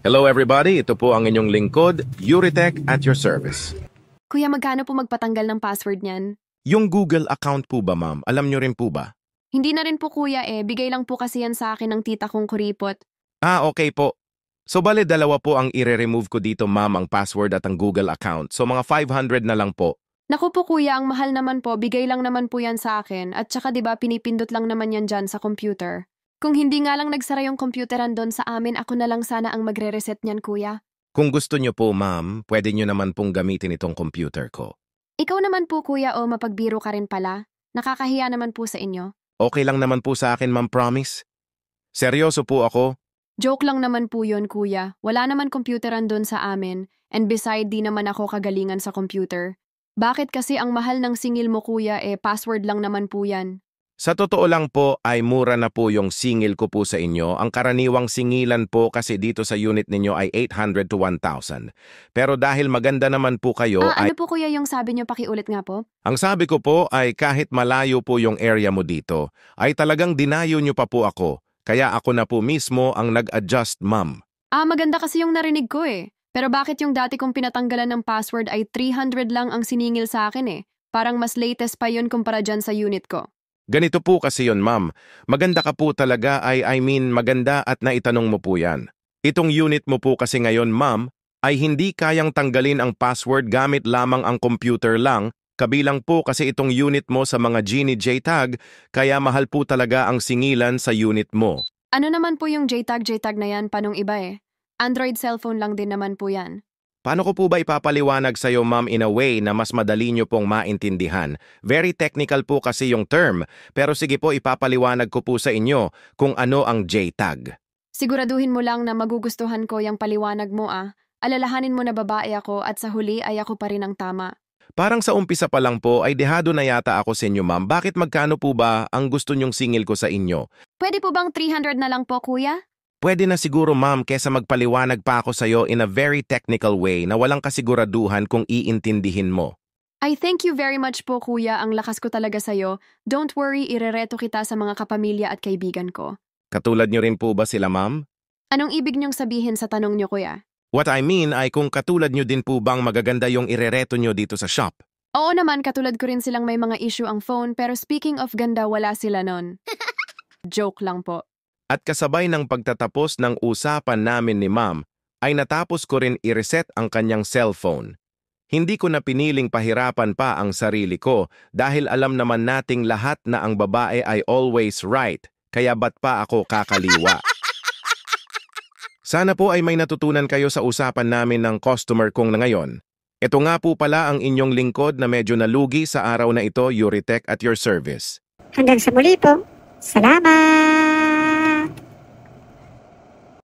Hello everybody, ito po ang inyong lingkod, Yuritech at your service. Kuya, magkano po magpatanggal ng password niyan? Yung Google account po ba ma'am? Alam nyo rin po ba? Hindi na rin po kuya bigay lang po kasi yan sa akin ng tita kong kuripot. Okay po. So bale dalawa po ang i-remove ko dito ma'am ang password at ang Google account. So mga 500 na lang po. Naku po kuya, ang mahal naman po, bigay lang naman po yan sa akin. At saka 'di ba pinipindot lang naman yan dyan sa computer. Kung hindi nga lang nagsara yung computeran doon sa amin, ako na lang sana ang magre-reset niyan kuya. Kung gusto nyo po ma'am, pwede nyo naman pong gamitin itong computer ko. Ikaw naman po kuya mapagbiro ka rin pala. Nakakahiya naman po sa inyo. Okay lang naman po sa akin ma'am, promise. Seryoso po ako. Joke lang naman po yun kuya. Wala naman computeran doon sa amin. And beside, di naman ako kagalingan sa computer. Bakit kasi ang mahal ng singil mo kuya password lang naman po yan? Sa totoo lang po ay mura na po yung singil ko po sa inyo. Ang karaniwang singilan po kasi dito sa unit ninyo ay 800 to 1,000. Pero dahil maganda naman po kayo ay... Ano po kuya yung sabi niyo, pakiulit nga po? Ang sabi ko po ay kahit malayo po yung area mo dito, ay talagang dinayo nyo pa po ako. Kaya ako na po mismo ang nag-adjust ma'am. Maganda kasi yung narinig ko Pero bakit yung dati kong pinatanggalan ng password ay 300 lang ang siningil sa akin Parang mas latest pa yun kumpara dyan sa unit ko. Ganito po kasi yon ma'am. Maganda ka po talaga maganda at naitanong mo po yan. Itong unit mo po kasi ngayon ma'am ay hindi kayang tanggalin ang password gamit lamang ang computer lang, kabilang po kasi itong unit mo sa mga Genie JTAG kaya mahal po talaga ang singilan sa unit mo. Ano naman po yung JTAG na yan panong iba Android cellphone lang din naman po yan. Paano ko po ba ipapaliwanag sa iyo ma'am in a way na mas madali nyo pong maintindihan? Very technical po kasi yung term, pero sige po ipapaliwanag ko po sa inyo kung ano ang JTAG. Siguraduhin mo lang na magugustuhan ko yung paliwanag mo Alalahanin mo na babae ako at sa huli ay ako pa rin ang tama. Parang sa umpisa pa lang po ay dehado na yata ako sa inyo ma'am. Bakit magkano po ba ang gusto nyong singil ko sa inyo? Pwede po bang 300 na lang po kuya? Pwede na siguro ma'am kesa magpaliwanag pa ako sa iyo in a very technical way na walang kasiguraduhan kung iintindihin mo. I thank you very much po kuya, ang lakas ko talaga sa'yo. Don't worry, irereto kita sa mga kapamilya at kaibigan ko. Katulad nyo rin po ba sila ma'am? Anong ibig niyong sabihin sa tanong niyo kuya? What I mean ay kung katulad nyo din po bang magaganda yung irereto nyo dito sa shop? Oo naman, katulad ko rin silang may mga issue ang phone, pero speaking of ganda, wala sila nun. Joke lang po. At kasabay ng pagtatapos ng usapan namin ni ma'am, ay natapos ko rin i-reset ang kanyang cellphone. Hindi ko na piniling pahirapan pa ang sarili ko dahil alam naman nating lahat na ang babae ay always right, kaya ba't pa ako kakaliwa? Sana po ay may natutunan kayo sa usapan namin ng customer kong na ngayon. Ito nga po pala ang inyong lingkod na medyo nalugi sa araw na ito, Yuritech at your service. Hanggang sa muli po. Salamat!